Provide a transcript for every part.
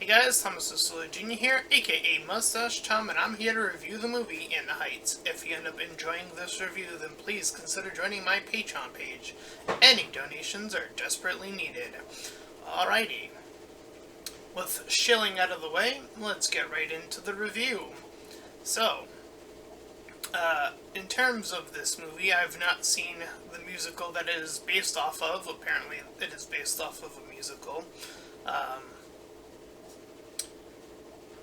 Hey guys, Thomas Solo Jr. here, aka Mustache Tom, and I'm here to review the movie In the Heights. If you end up enjoying this review, then please consider joining my Patreon page. Any donations are desperately needed. Alrighty. With shilling out of the way, let's get right into the review. So, in terms of this movie, I've not seen the musical that it is based off of. Apparently, it is based off of a musical.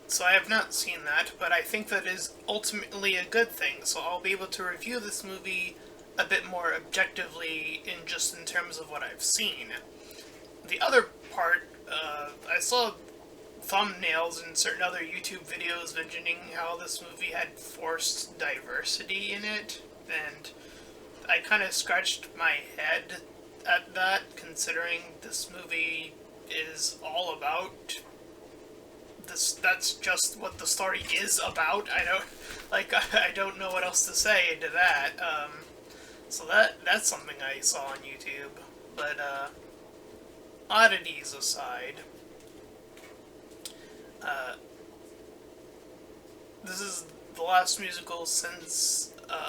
So I have not seen that, but I think that is ultimately a good thing, so I'll be able to review this movie a bit more objectively in terms of what I've seen. The other part, I saw thumbnails and certain other YouTube videos mentioning how this movie had forced diversity in it, and I kind of scratched my head at that, considering this movie is all about that's just what the story is about. I don't know what else to say to that. So that's something I saw on YouTube. But oddities aside, this is the last musical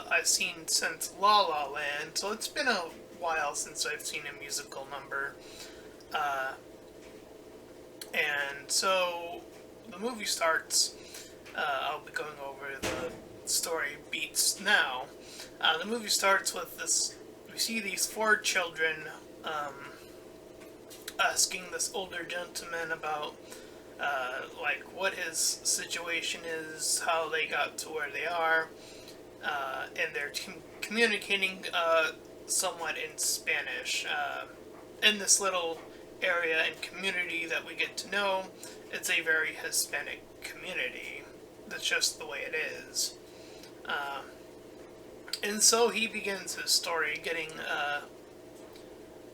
I've seen since La La Land, so it's been a while since I've seen a musical number. And so the movie starts. I'll be going over the story beats now. The movie starts with this. We see these four children asking this older gentleman about what his situation is, how they got to where they are, and they're communicating somewhat in Spanish. In this little area and community that we get to know, it's a very Hispanic community. That's just the way it is. And so he begins his story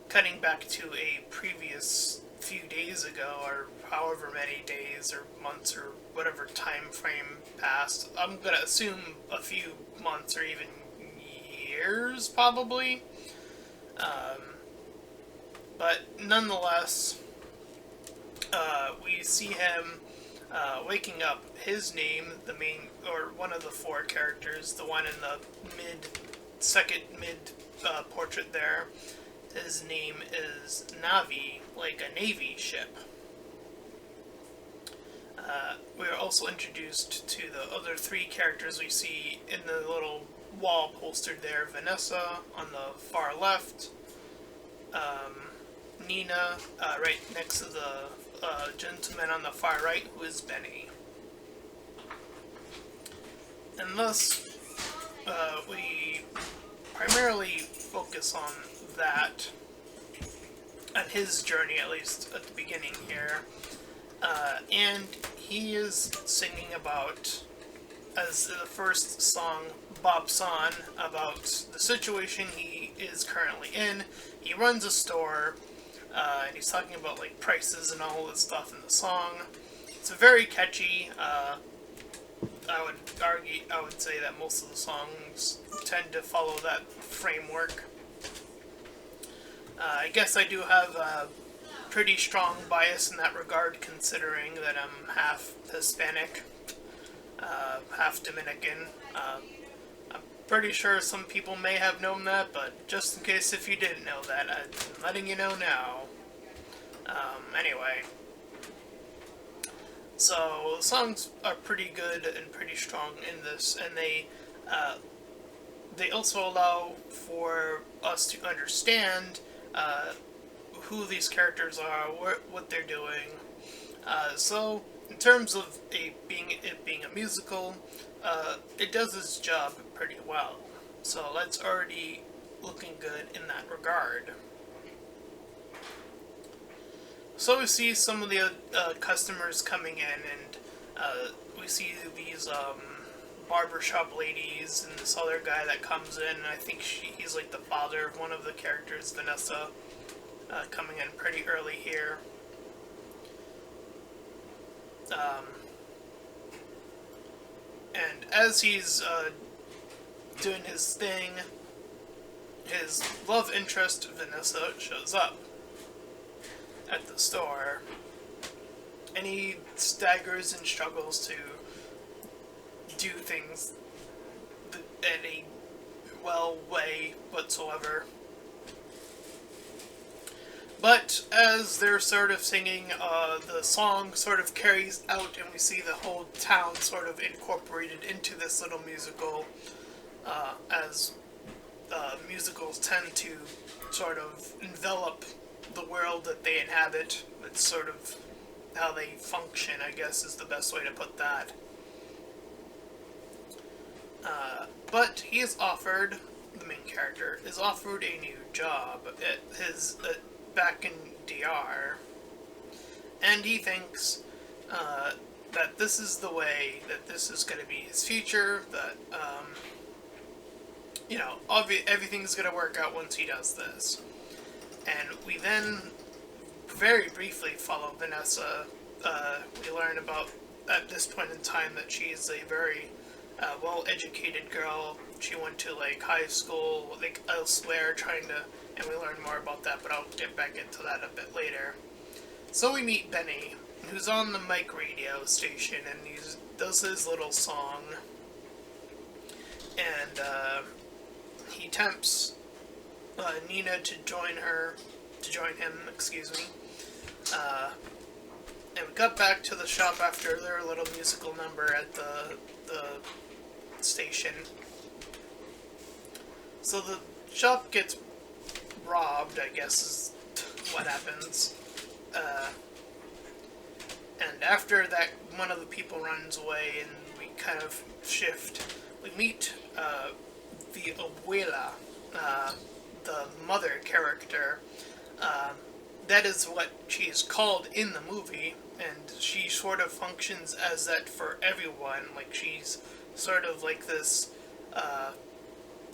cutting back to a previous few days ago, or however many days or months or whatever time frame passed. I'm gonna assume a few months or even years, probably. But nonetheless, we see him waking up. His name, one of the four characters, the one in the second mid portrait there, his name is Navi, like a navy ship. We are also introduced to the other three characters we see in the little wall postered there. Vanessa on the far left, Nina right next to the gentleman on the far right, who is Benny. And thus, we primarily focus on that, on his journey, at least at the beginning here. And he is singing about, as the first song, Bob San, about the situation he is currently in. He runs a store, and he's talking about like prices and all this stuff in the song. It's very catchy. I would say that most of the songs tend to follow that framework. I guess I do have a pretty strong bias in that regard, considering that I'm half Hispanic, half Dominican. I'm pretty sure some people may have known that, but just in case if you didn't know that, I'm letting you know now. Anyway. So, the songs are pretty good and pretty strong in this, and they also allow for us to understand who these characters are, what they're doing. So, in terms of it being a musical, it does its job pretty well. So that's already looking good in that regard. So we see some of the customers coming in, and we see these barbershop ladies and this other guy that comes in, and I think he's like the father of one of the characters, Vanessa, coming in pretty early here. And as he's doing his thing, his love interest, Vanessa, shows up at the store. and he staggers and struggles to do things in a well way whatsoever. But as they're sort of singing, the song sort of carries out, and we see the whole town sort of incorporated into this little musical, as musicals tend to sort of envelop the world that they inhabit. It's sort of how they function, I guess, is the best way to put that. But he is offered, the main character, is offered a new job at his, back in DR. And he thinks, that this is the way, that this is going to be his future, that, everything's going to work out once he does this. And we then very briefly follow Vanessa. We learn about, at this point in time, that she's a very well-educated girl. She went to, high school, elsewhere, and we learn more about that, but I'll get back into that a bit later. So we meet Benny, who's on the mic radio station, and he does his little song, and he tempts Nina to join him, and we got back to the shop after their little musical number at the station. So the shop gets robbed, I guess is what happens. And after that, one of the people runs away, and we kind of shift. We meet the abuela, the mother character. That is what she is called in the movie, and she sort of functions as that for everyone. She's sort of like this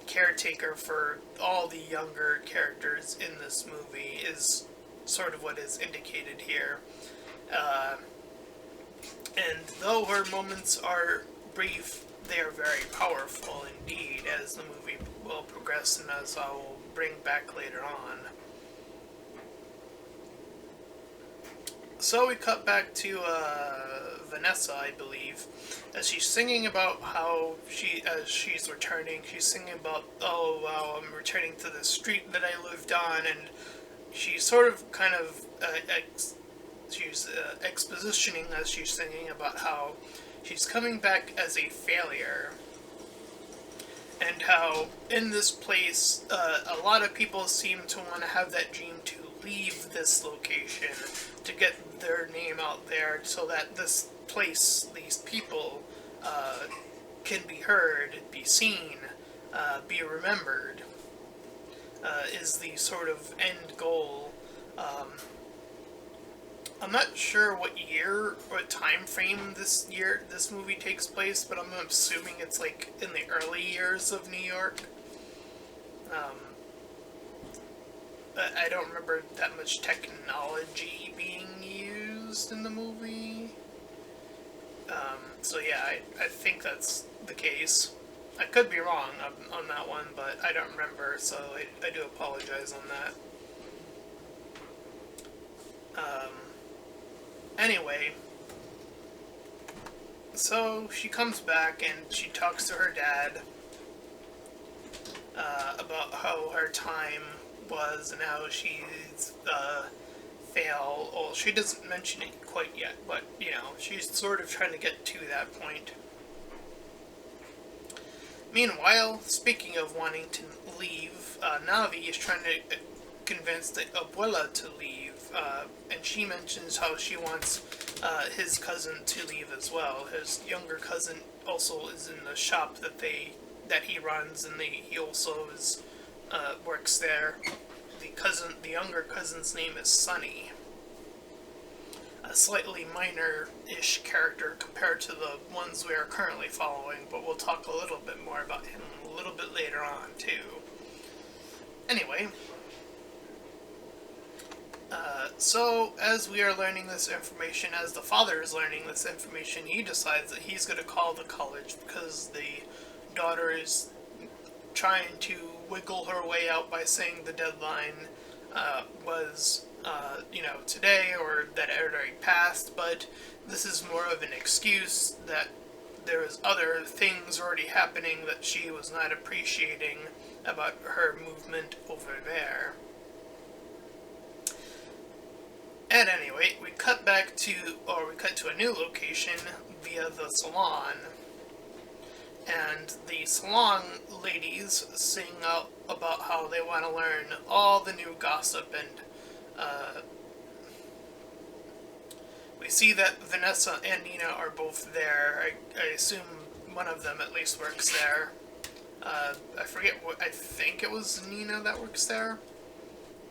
caretaker for all the younger characters in this movie, is sort of what is indicated here. And though her moments are brief, they are very powerful indeed, as the movie will progress and as I will bring back later on. So we cut back to Vanessa, I believe, as she's singing about how as she's returning, she's singing about, oh wow, I'm returning to the street that I lived on, and she's sort of kind of expositioning as she's singing about how she's coming back as a failure, and how in this place a lot of people seem to want to have that dream to leave this location, to get their name out there so that this place, these people, can be heard, be seen, be remembered, is the sort of end goal. I'm not sure what year or time frame this movie takes place, but I'm assuming it's in the early years of New York. I don't remember that much technology being used in the movie. So yeah, I think that's the case. I could be wrong on that one, but I don't remember, so I do apologize on that. Anyway, so she comes back and she talks to her dad about how her time was and how she's failed. Well, she doesn't mention it quite yet, but she's sort of trying to get to that point. Meanwhile, speaking of wanting to leave, Navi is trying to convince the abuela to leave, and she mentions how she wants his cousin to leave as well. His younger cousin also is in the shop that he runs, and he also works there. The younger cousin's name is Sunny. A slightly minor-ish character compared to the ones we are currently following, but we'll talk a little bit more about him a little bit later on, too. Anyway, so as we are learning this information, as the father is learning this information, he decides that he's going to call the college because the daughter is trying to wiggle her way out by saying the deadline was today, or that it already passed, but this is more of an excuse that there was other things already happening that she was not appreciating about her movement over there. At any rate, we cut to a new location via the salon. And the salon ladies sing out about how they want to learn all the new gossip, and we see that Vanessa and Nina are both there. I assume one of them at least works there. I forget what, I think it was Nina that works there.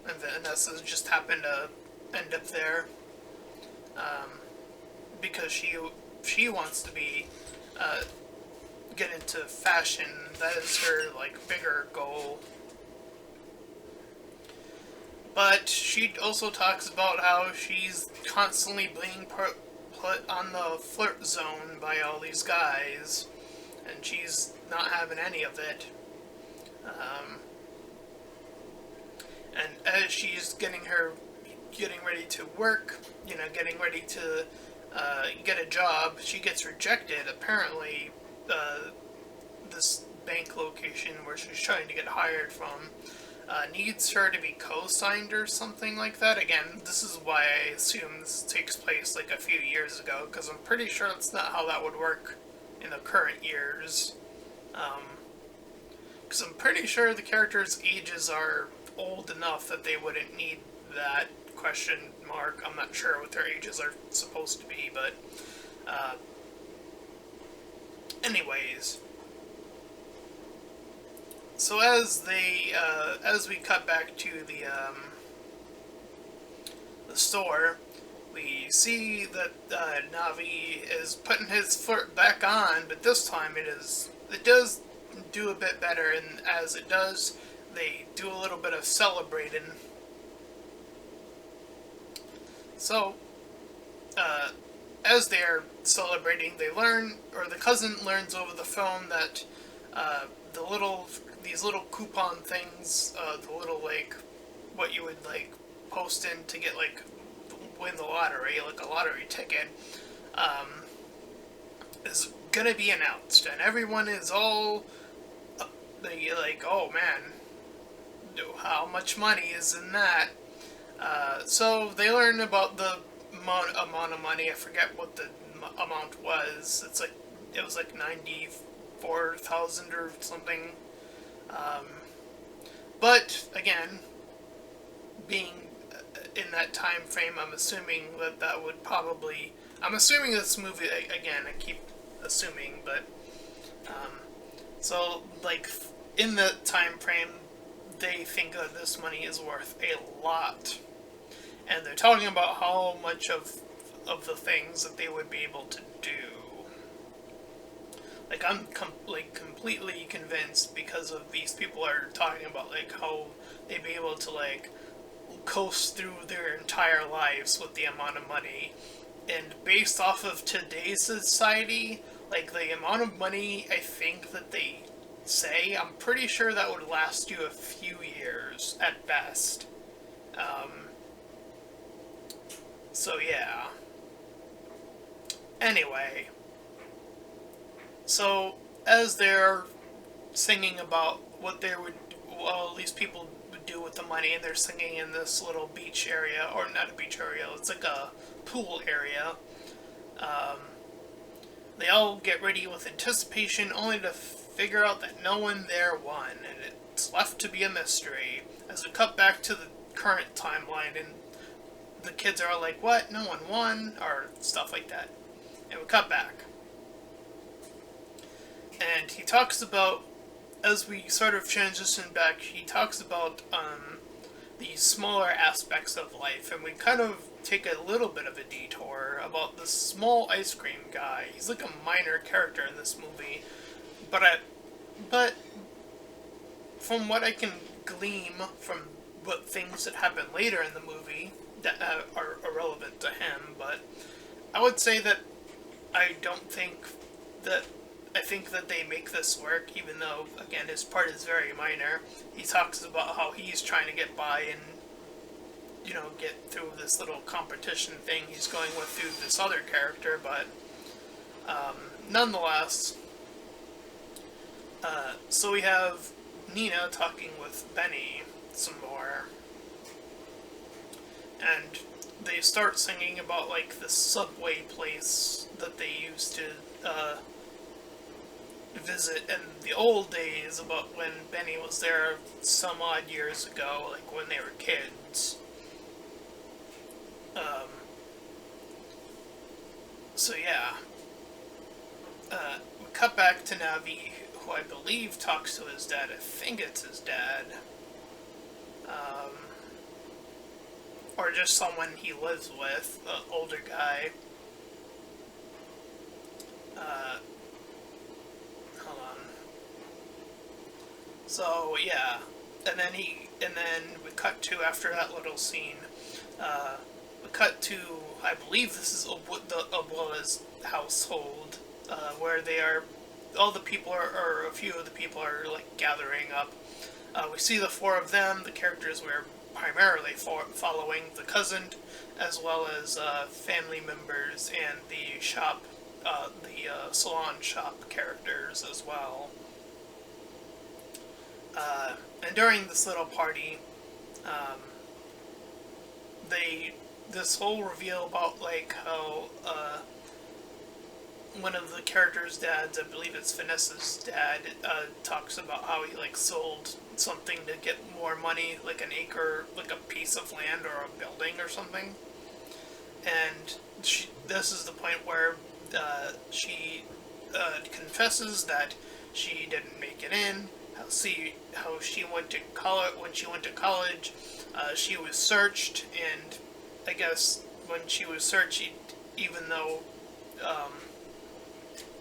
And Vanessa just happened to end up there. Because she wants to get into fashion. That is her, bigger goal. But she also talks about how she's constantly being put on the flirt zone by all these guys, and she's not having any of it. And as she's getting ready to work, getting ready to get a job, she gets rejected. Apparently, this bank location where she's trying to get hired from needs her to be co-signed or something like that. Again, this is why I assume this takes place a few years ago, because I'm pretty sure that's not how that would work in the current years. Because I'm pretty sure the characters' ages are old enough that they wouldn't need that question mark. I'm not sure what their ages are supposed to be, but anyways. So as we cut back to the store, we see that Navi is putting his flirt back on, but this time it does do a bit better, and as it does, they do a little bit of celebrating. So, as they're celebrating, the cousin learns over the phone that these little coupon things, the little what you would post in to get win the lottery, a lottery ticket, is gonna be announced, and everyone is all oh man, how much money is in that? So they learn about the amount of money. I forget what the amount was. It was 94,000 or something. But again, being in that time frame, I'm assuming that would probably. I'm assuming this movie again. I keep assuming, but so in the time frame, they think that this money is worth a lot. And they're talking about how much of the things that they would be able to do. I'm completely convinced, because of these people are talking about how they'd be able to coast through their entire lives with the amount of money. And based off of today's society, the amount of money I think that they say, I'm pretty sure that would last you a few years at best. So yeah. Anyway. So, as they're singing about what all these people would do with the money, and they're singing in this little beach area, or not a beach area, it's a pool area, they all get ready with anticipation, only to figure out that no one there won, and it's left to be a mystery. As we cut back to the current timeline, and the kids are all like, what? No one won? Or stuff like that. And we cut back. And he talks about, as we sort of transition back, he talks about the smaller aspects of life, and we kind of take a little bit of a detour about the small ice cream guy. He's a minor character in this movie, but from what I can glean from what things that happen later in the movie that are irrelevant to him, but I would say that I think that they make this work, even though, again, his part is very minor. He talks about how he's trying to get by get through this little competition thing he's going with through this other character, but nonetheless, so we have Nina talking with Benny some more, and they start singing about, like, the subway place that they used to visit in the old days, about when Benny was there some odd years ago, like when they were kids. Um, so yeah, we cut back to Navi, who I believe talks to his dad. I think it's his dad. Um, or just someone he lives with, an older guy. Hold on. So yeah, and then we cut to, after that little scene, we cut to, I believe this is the Abuela's household, where they are, all the people or a few of the people are, like, gathering up. We see the four of them, the characters we're primarily following, the cousin, as well as family members, and the salon shop characters as well. And during this little party, this whole reveal about, like, how one of the characters' dads, I believe it's Vanessa's dad, talks about how he, like, sold something to get more money, like an acre, like a piece of land or a building or something. And this is the point where she confesses that she didn't make it in. How she went to college. When she went to college, she was searched, and I guess when she was searched, even though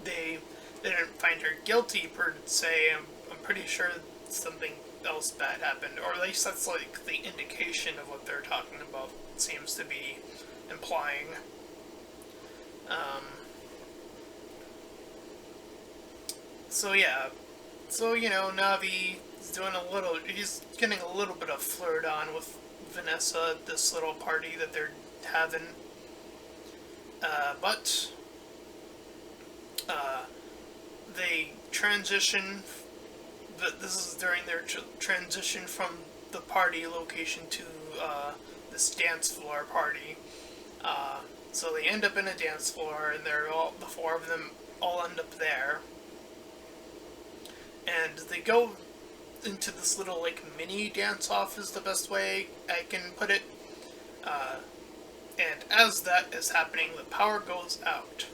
they didn't find her guilty per se, I'm pretty sure something else bad happened, or at least that's, like, the indication of what they're talking about seems to be implying. So yeah, so, Navi is he's getting a little bit of flirt on with Vanessa at this little party that they're having. But they transition. This is during their transition from the party location to this dance floor party. So they end up in a dance floor, and the four of them all end up there. And they go into this little, like, mini dance-off is the best way I can put it. And as that is happening, the power goes out.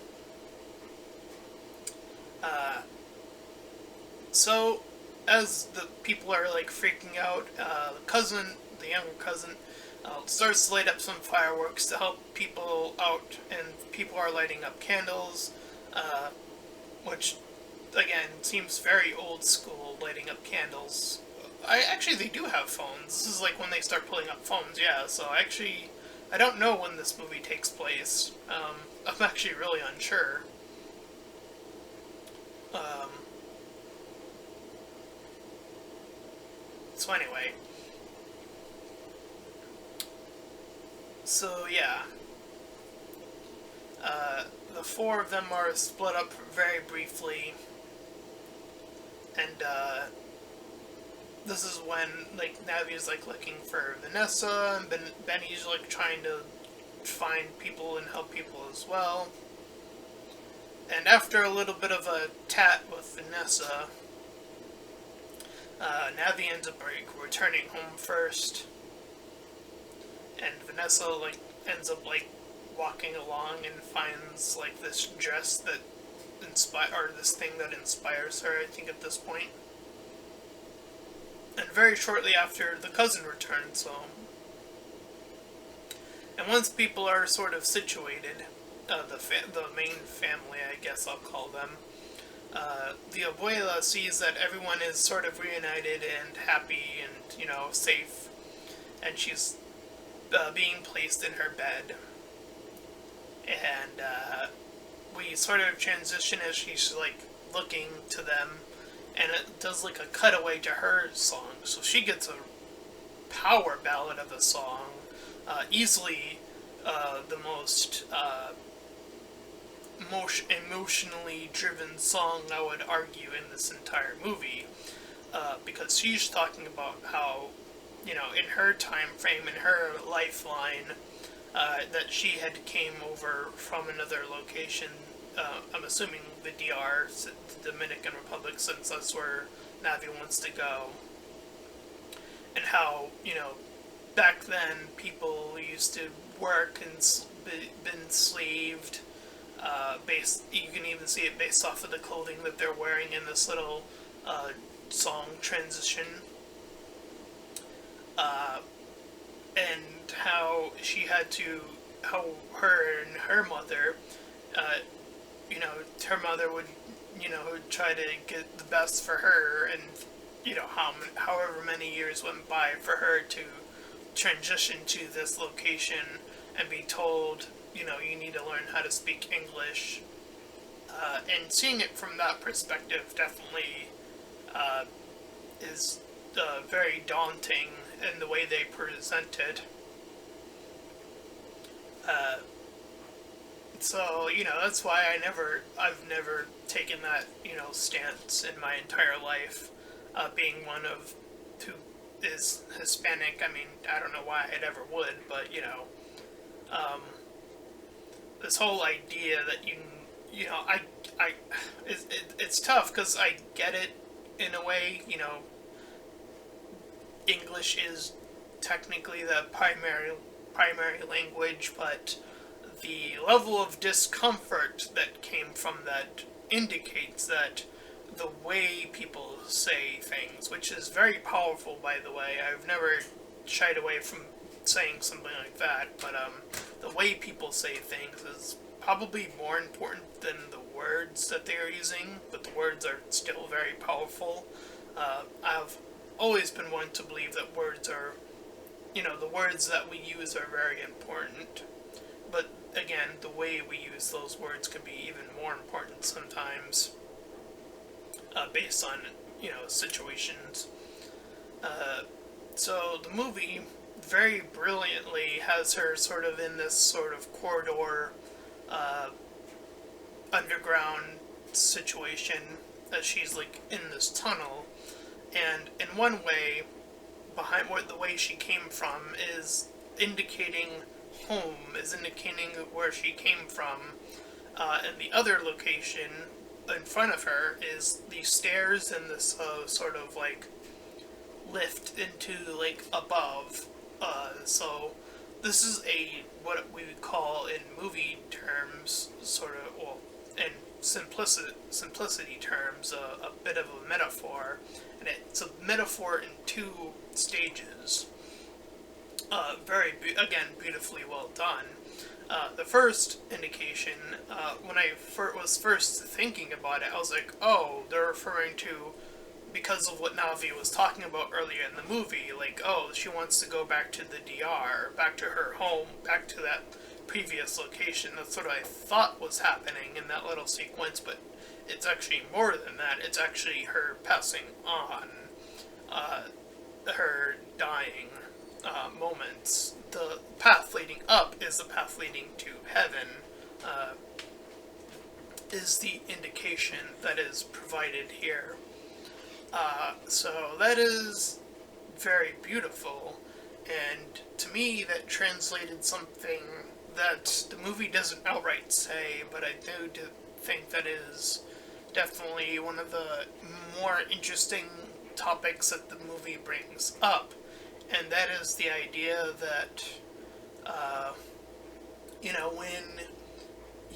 So, as the people are, like, freaking out, the younger cousin, starts to light up some fireworks to help people out, and people are lighting up candles, which, again, seems very old school, lighting up candles. They do have phones. This is, like, when they start pulling up phones, yeah, so I don't know when this movie takes place. I'm actually really unsure. So anyway. So, yeah. The four of them are split up very briefly. And, this is when, like, Navi's, like, looking for Vanessa, and Benny's, like, trying to find people and help people as well. And after a little bit of a tat with Vanessa, Navi ends up, like, returning home first. And Vanessa, like, ends up, like, walking along and finds, like, this dress that this thing that inspires her, I think, at this point. And very shortly after, the cousin returns home. And once people are sort of situated, the main family, I guess I'll call them, the abuela sees that everyone is sort of reunited and happy and, safe. And she's being placed in her bed. And we sort of transition as she's, like, looking to them, and it does, like, a cutaway to her song. So she gets a power ballad of a song. easily the most emotionally driven song, I would argue, in this entire movie, because she's talking about how, in her time frame, in her lifeline, that she had came over from another location. I'm assuming the DR, the Dominican Republic, since that's where Navi wants to go, and how back then people used to work and been enslaved. Based, you can even see it based off of the clothing that they're wearing in this little song transition. Uh, and how she had to, how her and her mother, uh, her mother would, try to get the best for her, and however many years went by for her to transition to this location and be told, you need to learn how to speak English. And seeing it from that perspective definitely is very daunting in the way they present it. Uh, so that's why I've never taken that stance in my entire life, being one of who is Hispanic. I mean, I don't know why I'd ever would, but um, this whole idea that it's tough because I get it in a way. English is technically the primary language, but the level of discomfort that came from that indicates that the way people say things, which is very powerful, by the way. I've never shied away from saying something like that, but the way people say things is probably more important than the words that they are using, but the words are still very powerful. I've always been one to believe that words are, the words that we use are very important. But again, the way we use those words can be even more important sometimes, based on, situations. So the movie very brilliantly has her sort of in this sort of corridor, underground situation, that she's like in this tunnel, and in one way, behind the way she came from is indicating home, is indicating where she came from, and the other location in front of her is the stairs and this sort of like lift into like above. So this is what we would call in movie terms, sort of, well, in simplicity terms, a bit of a metaphor, and it's a metaphor in two stages. Again, beautifully well done. The first indication, when I was first thinking about it, I was like, oh, they're referring to, because of what Navi was talking about earlier in the movie, like, oh, she wants to go back to the DR, back to her home, back to that previous location. That's what I thought was happening in that little sequence, but it's actually more than that. It's actually her passing on, her dying moments. The path leading up is the path leading to heaven, is the indication that is provided here. So that is very beautiful, and to me that translated something that the movie doesn't outright say, but I do think that is definitely one of the more interesting topics that the movie brings up, and that is the idea that, when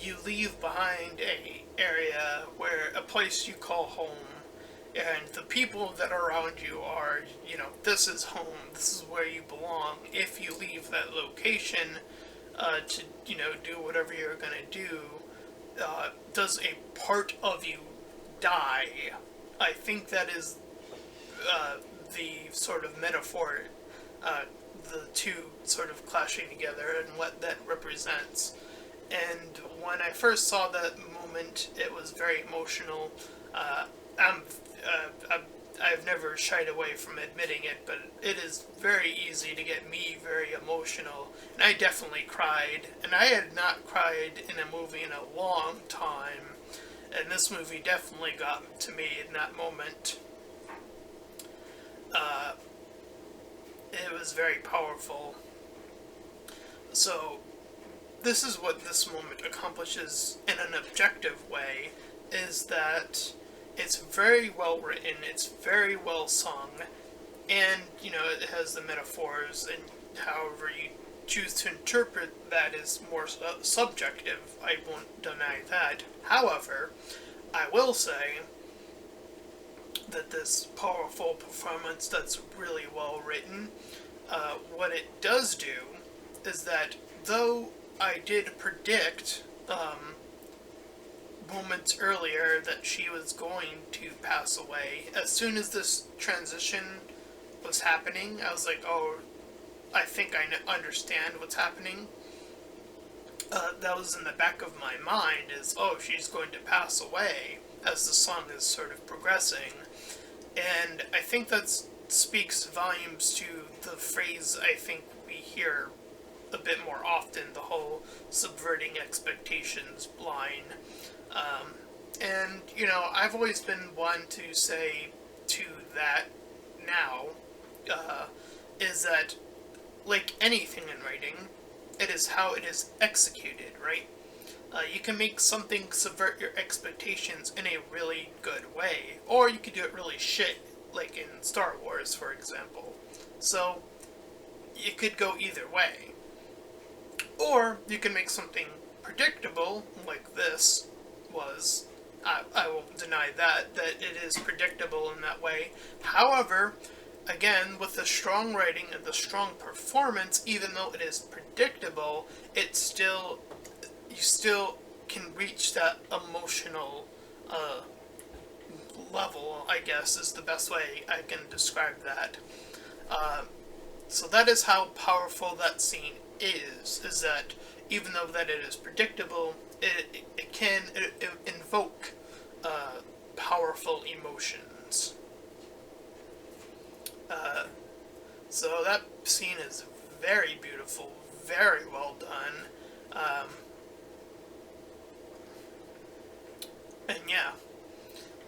you leave behind a place you call home, and the people that are around you are, this is home, this is where you belong. If you leave that location to, do whatever you're going to do, does a part of you die? I think that is the sort of metaphor, the two sort of clashing together and what that represents. And when I first saw that moment, it was very emotional. I've never shied away from admitting it, but it is very easy to get me very emotional, and I definitely cried, and I had not cried in a movie in a long time, and this movie definitely got to me in that moment. Uh, it was very powerful. So, this is what this moment accomplishes in an objective way, is that it's very well written, it's very well sung, and, it has the metaphors, and however you choose to interpret that is more subjective. I won't deny that. However, I will say that this powerful performance that's really well written, what it does do is that though I did predict moments earlier that she was going to pass away, as soon as this transition was happening, I was like, oh, I think I understand what's happening. That was in the back of my mind, is, oh, she's going to pass away as the song is sort of progressing. And I think that speaks volumes to the phrase I think we hear a bit more often, the whole subverting expectations line. And, I've always been one to say to that now, is that, like anything in writing, it is how it is executed, right? You can make something subvert your expectations in a really good way, or you could do it really shit, like in Star Wars, for example. So, it could go either way. Or, you can make something predictable, like this was. I won't deny that it is predictable in that way. However, again, with the strong writing and the strong performance, even though it is predictable, you still can reach that emotional level, I guess, is the best way I can describe that. So that is how powerful that scene is that even though that it is predictable, it can invoke powerful emotions. So that scene is very beautiful, very well done. And yeah.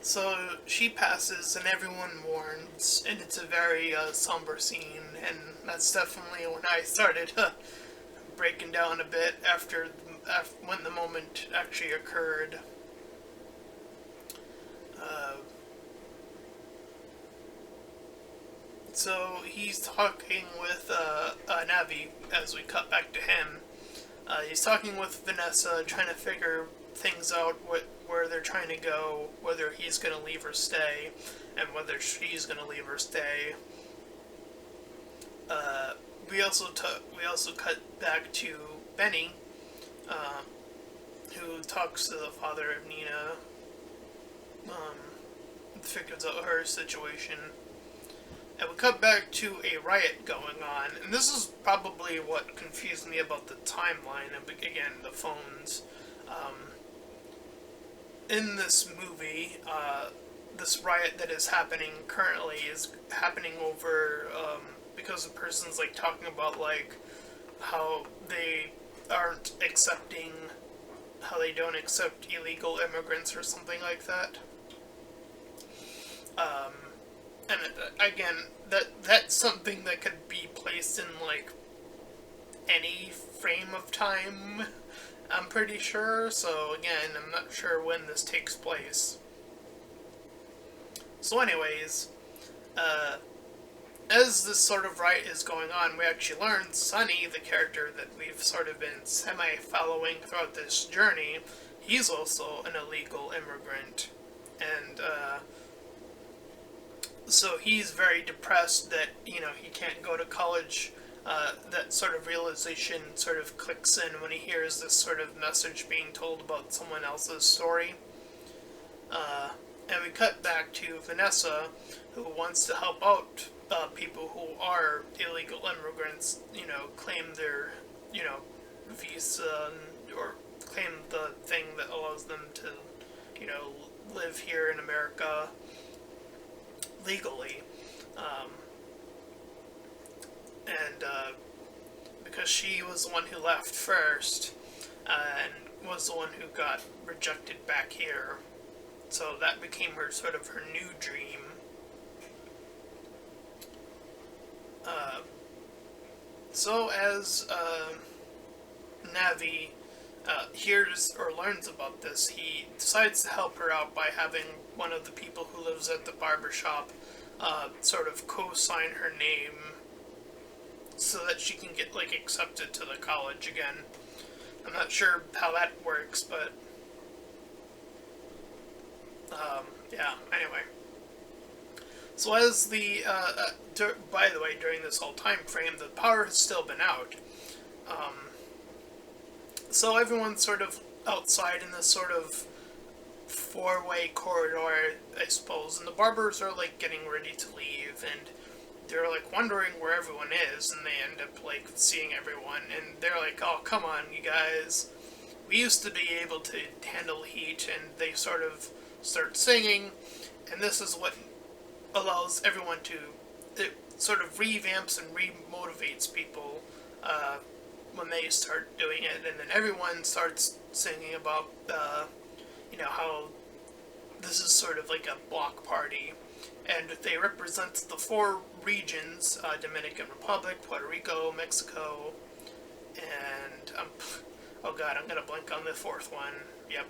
So she passes and everyone mourns, and it's a very somber scene, and that's definitely when I started breaking down a bit after when the moment actually occurred. So he's talking with Navi as we cut back to him. He's talking with Vanessa, trying to figure things out, where they're trying to go, whether he's going to leave or stay, and whether she's going to leave or stay. We also cut back to Benny, who talks to the father of Nina, figures out her situation. And we cut back to a riot going on, and this is probably what confused me about the timeline, and again, the phones. In this movie, this riot that is happening currently is happening over, because the person's, like, talking about, like, how they aren't accepting, how they don't accept illegal immigrants or something like that. And again, that's something that could be placed in, like, any frame of time, I'm pretty sure. So again, I'm not sure when this takes place. So anyways, as this sort of riot is going on, we actually learn Sonny, the character that we've sort of been semi-following throughout this journey, he's also an illegal immigrant. And, so he's very depressed that, he can't go to college. That sort of realization sort of clicks in when he hears this sort of message being told about someone else's story. And we cut back to Vanessa, who wants to help out people who are illegal immigrants, claim their, visa, or claim the thing that allows them to, live here in America legally. And because she was the one who left first, and was the one who got rejected back here. So that became her sort of her new dream. So as Navi hears or learns about this, he decides to help her out by having one of the people who lives at the barber shop sort of co-sign her name so that she can get, like, accepted to the college again. I'm not sure how that works, but yeah, anyway. So as by the way, during this whole time frame, the power has still been out. So everyone's sort of outside in this sort of four-way corridor, I suppose, and the barbers are, like, getting ready to leave, and they're, like, wondering where everyone is, and they end up, like, seeing everyone, and they're like, oh, come on, you guys. We used to be able to handle heat, and they sort of start singing, and this is what allows everyone to, it sort of revamps and remotivates people when they start doing it, and then everyone starts singing about, how this is sort of like a block party, and they represent the four regions, Dominican Republic, Puerto Rico, Mexico, and, oh god, I'm gonna blank on the fourth one. Yep.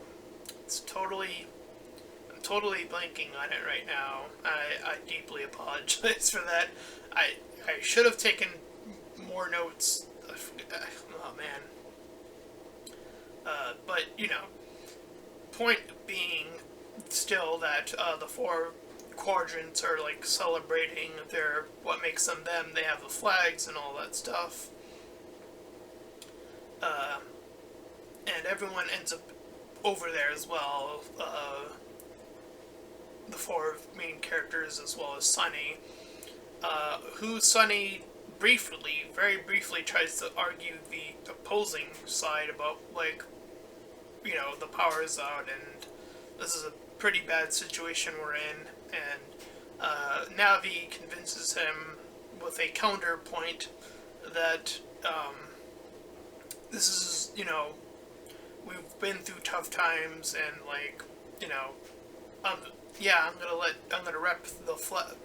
I'm totally blanking on it right now. I deeply apologize for that. I should have taken more notes. Oh man. But, point being still that the four quadrants are, like, celebrating what makes them them. They have the flags and all that stuff. And everyone ends up over there as well. The four main characters, as well as Sunny, who Sunny very briefly tries to argue the opposing side about, like, the power is out and this is a pretty bad situation we're in, and Navi convinces him with a counterpoint that this is, we've been through tough times, and, like, I'm gonna rep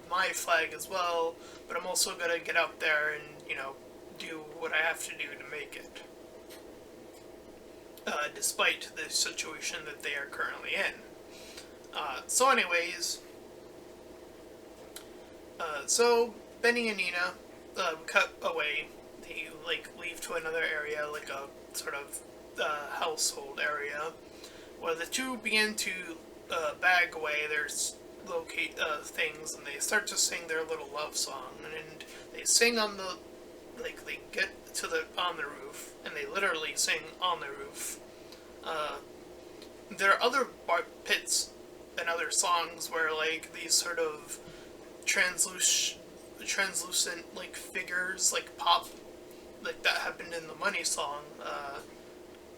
my flag as well, but I'm also gonna get out there and, do what I have to do to make it. Despite the situation that they are currently in. So anyways, so Benny and Nina cut away. They, like, leave to another area, like a sort of household area, where the two begin to bag away their things, and they start to sing their little love song, and they sing on the, like, they get to on the roof, and they literally sing on the roof. There are other pits and other songs where, like, these sort of translucent, like, figures, like, pop, like that happened in the Money song,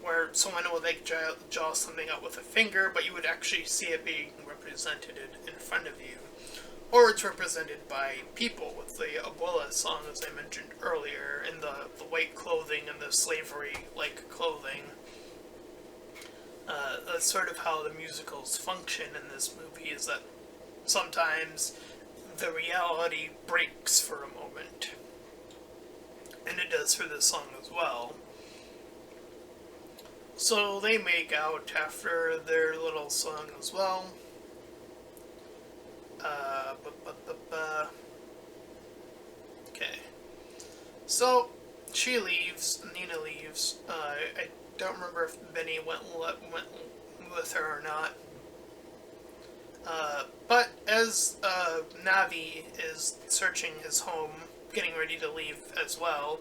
where someone would, like, draw something out with a finger, but you would actually see it being represented in front of you. Or it's represented by people with the Abuela song, as I mentioned earlier, in the white clothing and the slavery-like clothing. That's sort of how the musicals function in this movie, is that sometimes the reality breaks for a moment. And it does for this song as well. So they make out after their little song as well. Okay. So she leaves, Nina leaves. I don't remember if Benny went with her or not. But as Navi is searching his home, getting ready to leave as well,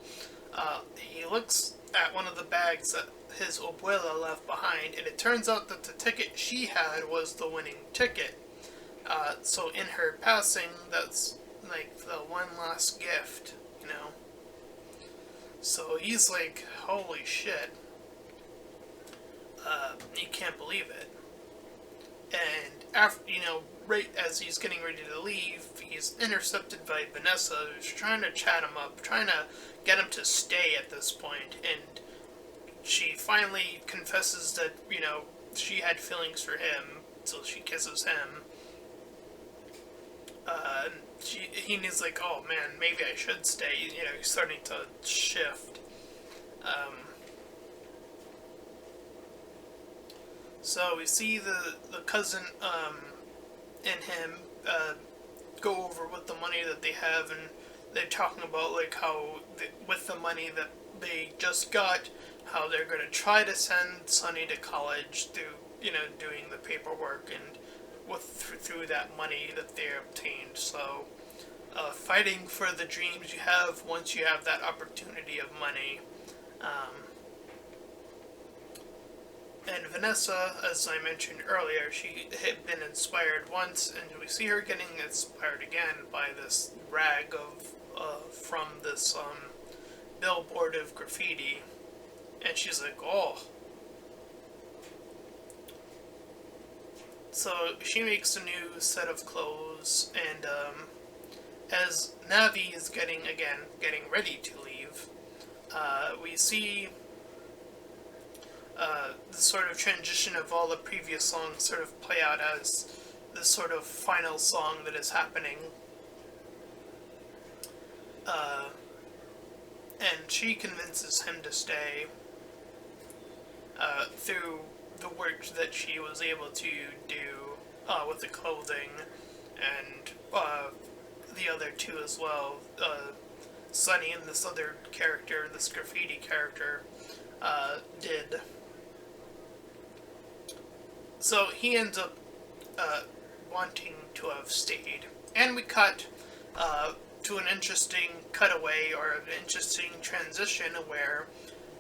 he looks at one of the bags that his abuela left behind, and it turns out that the ticket she had was the winning ticket. So in her passing, that's, like, the one last gift, So he's like, holy shit. He can't believe it. And after, right as he's getting ready to leave, he's intercepted by Vanessa, who's trying to chat him up, trying to get him to stay at this point, and she finally confesses that, she had feelings for him, so she kisses him. He's like, oh man, maybe I should stay. He's starting to shift. So we see the cousin and him go over with the money that they have, and they're talking about like how with the money that they just got, how they're going to try to send Sonny to college through doing the paperwork and through that money that they obtained. So fighting for the dreams you have once you have that opportunity of money. And Vanessa, as I mentioned earlier, she had been inspired once, and we see her getting inspired again by this rag from this billboard of graffiti, and she's like, oh. So she makes a new set of clothes, and as Navi is getting ready to leave, we see the sort of transition of all the previous songs sort of play out as this sort of final song that is happening. And she convinces him to stay through the work that she was able to do with the clothing, and the other two as well, Sunny and this other character, this graffiti character, did. So he ends up wanting to have stayed. And we cut to an interesting cutaway, or an interesting transition, where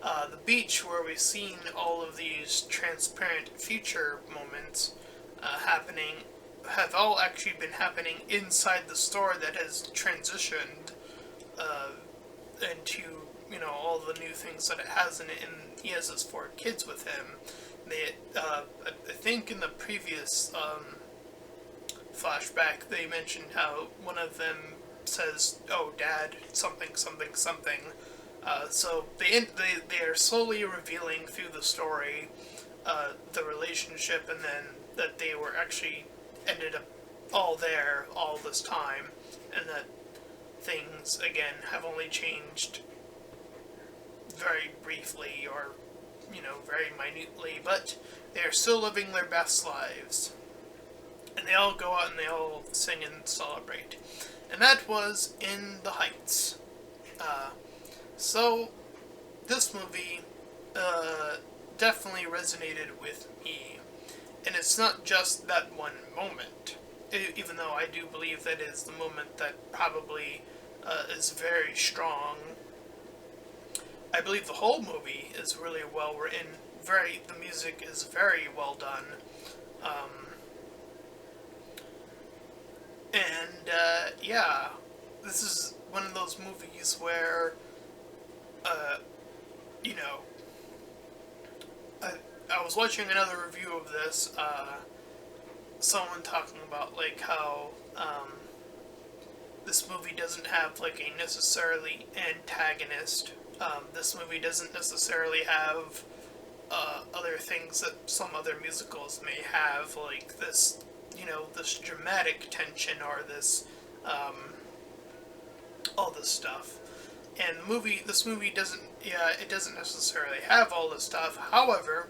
the beach where we've seen all of these transparent future moments happening have all actually been happening inside the store that has transitioned into all the new things that it has in it, and he has his 4 kids with him. I think in the previous flashback they mentioned how one of them says, "Oh, Dad, something, something, something." So they are slowly revealing through the story the relationship, and then that they were actually ended up all there all this time, and that things again have only changed very briefly, or very minutely, but they're still living their best lives. And they all go out and they all sing and celebrate. And that was In the Heights. So this movie definitely resonated with me. And it's not just that one moment, even though I do believe that is the moment that probably is very strong. I believe the whole movie is really well written. The music is very well done. Yeah, this is one of those movies where, I was watching another review of this, someone talking about, like, how, this movie doesn't have, like, a necessarily antagonist. This movie doesn't necessarily have other things that some other musicals may have, like this, this dramatic tension, or this, all this stuff. And this movie doesn't, it doesn't necessarily have all this stuff. However,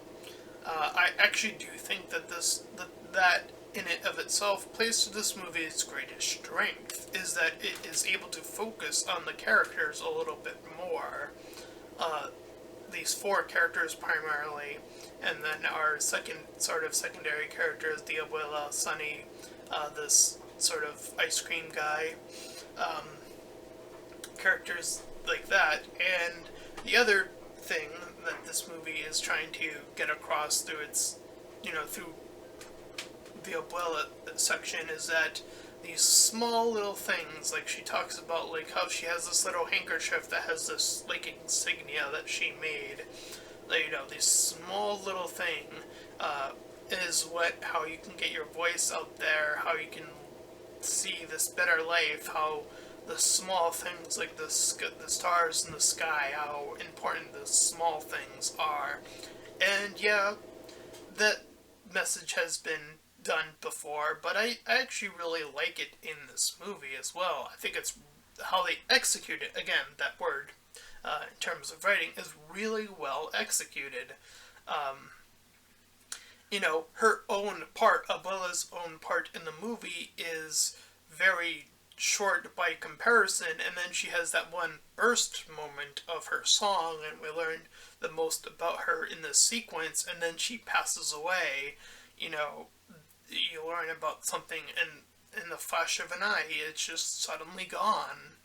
I actually do think that that in it of itself plays to this movie's greatest strength, is that it is able to focus on the characters a little bit more. These 4 characters primarily, and then our secondary characters, the abuela, Sunny, this sort of ice cream guy, characters like that. And the other thing that this movie is trying to get across through its, through the abuela section, is that these small little things, like she talks about, like how she has this little handkerchief that has this like insignia that she made, like, this small little thing is how you can get your voice out there, how you can see this better life, how the small things like the stars in the sky, how important the small things are. And yeah, that message has been done before, but I actually really like it in this movie as well. I think it's how they execute it. Again, that word, in terms of writing, is really well executed. Um, her own part, Abuela's own part in the movie, is very short by comparison, and then she has that one burst moment of her song, and we learn the most about her in this sequence, and then she passes away. You know, you learn about something, and in the flash of an eye, it's just suddenly gone.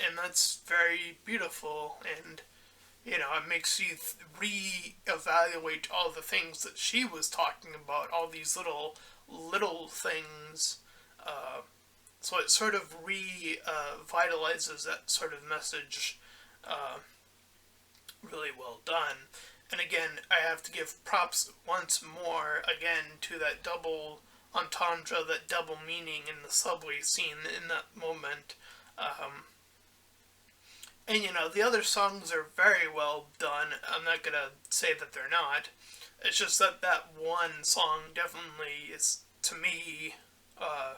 And that's very beautiful, and it makes you re-evaluate all the things that she was talking about, all these little things. Uh, so it sort of revitalizes that sort of message. Uh, really well done. And again, I have to give props once more again to that double entendre, that double meaning in the subway scene in that moment. Um, and the other songs are very well done. I'm not gonna say that they're not. It's just that that one song definitely is, to me, uh,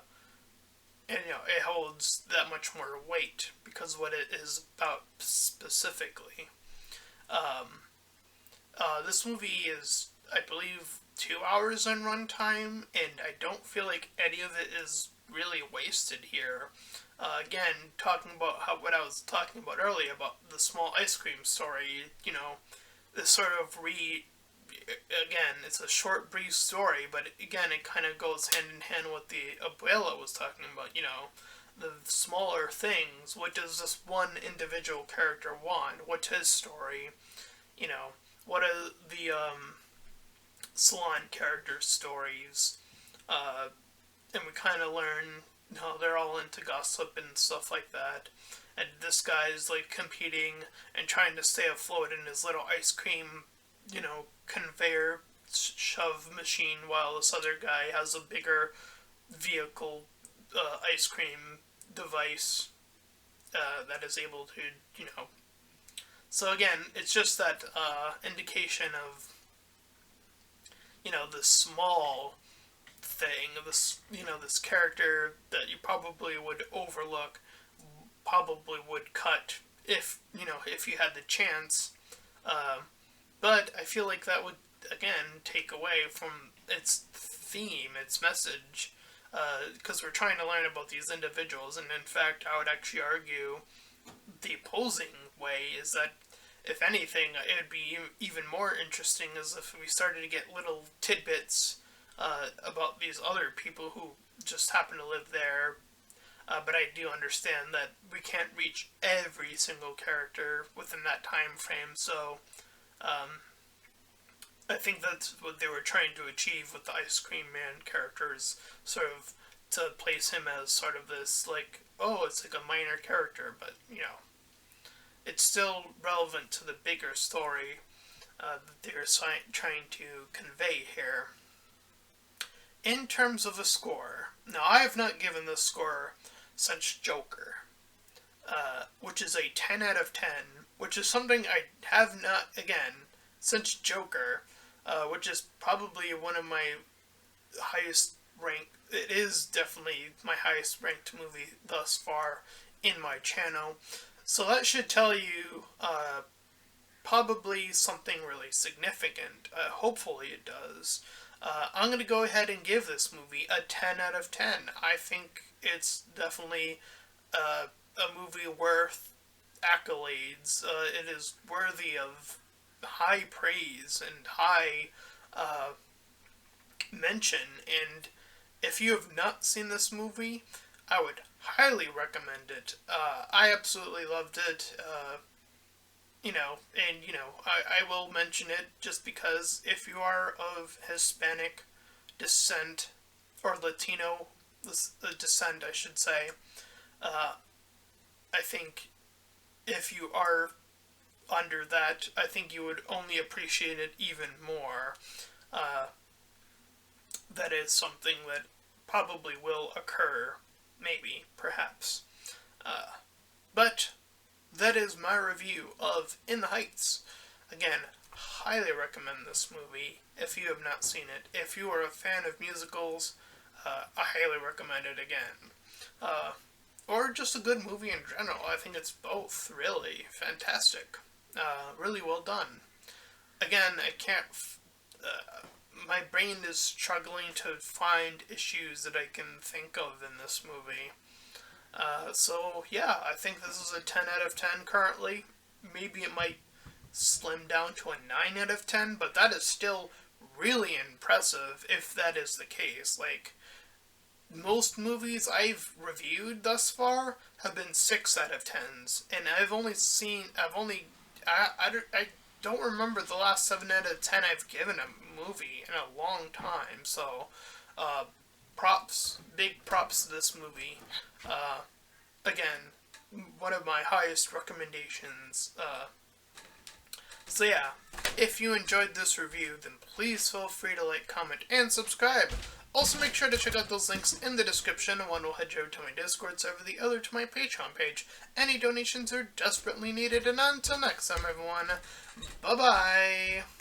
and it holds that much more weight because of what it is about specifically. Um, this movie is, I believe, 2 hours on runtime, and I don't feel like any of it is really wasted here. Again, talking about what I was talking about earlier about the small ice cream story, this sort of again, it's a short, brief story, but again, it kind of goes hand in hand with the Abuela was talking about, the smaller things. What does this one individual character want? What's his story? You know, what are the salon character stories? And we kind of learn, they're all into gossip and stuff like that. And this guy's like competing and trying to stay afloat in his little ice cream, conveyor shove machine, while this other guy has a bigger vehicle ice cream device that is able to, you know. So again, it's just that indication of, the small thing, this character that you probably would overlook, probably would cut if you had the chance. Uh, but I feel like that would again take away from its theme, its message, because we're trying to learn about these individuals, and in fact, I would actually argue the opposing way is that if anything, it would be even more interesting as if we started to get little tidbits about these other people who just happen to live there. But I do understand that we can't reach every single character within that time frame, so I think that's what they were trying to achieve with the Ice Cream Man characters, sort of to place him as sort of this, like, oh, it's like a minor character, but, it's still relevant to the bigger story that they're trying to convey here. In terms of a score, now I have not given this score since Joker, which is a 10 out of 10, which is something I have not, again, since Joker, which is probably one of my highest ranked, it is definitely my highest ranked movie thus far in my channel. So that should tell you probably something really significant. Hopefully it does. I'm going to go ahead and give this movie a 10 out of 10. I think it's definitely a movie worth accolades. It is worthy of high praise and high mention. And if you have not seen this movie, I would highly recommend it. I absolutely loved it. I will mention it just because if you are of Hispanic descent, or Latino descent, I should say, I think if you are under that, I think you would only appreciate it even more. is something that probably will occur, maybe, perhaps. But that is my review of In the Heights. Again, highly recommend this movie if you have not seen it. If you are a fan of musicals, I highly recommend it again. Or just a good movie in general. I think it's both, really. Fantastic. Really well done. Again, I can't... my brain is struggling to find issues that I can think of in this movie. So, yeah, I think this is a 10 out of 10 currently. Maybe it might slim down to a 9 out of 10, but that is still really impressive if that is the case. Like, most movies I've reviewed thus far have been 6 out of 10s, and I don't remember the last 7 out of 10 I've given a movie in a long time, so, big props to this movie. Again, one of my highest recommendations. So yeah, if you enjoyed this review, then please feel free to like, comment, and subscribe. Also make sure to check out those links in the description. One will head you over to my Discord server, the other to my Patreon page. Any donations are desperately needed, and until next time everyone, bye bye!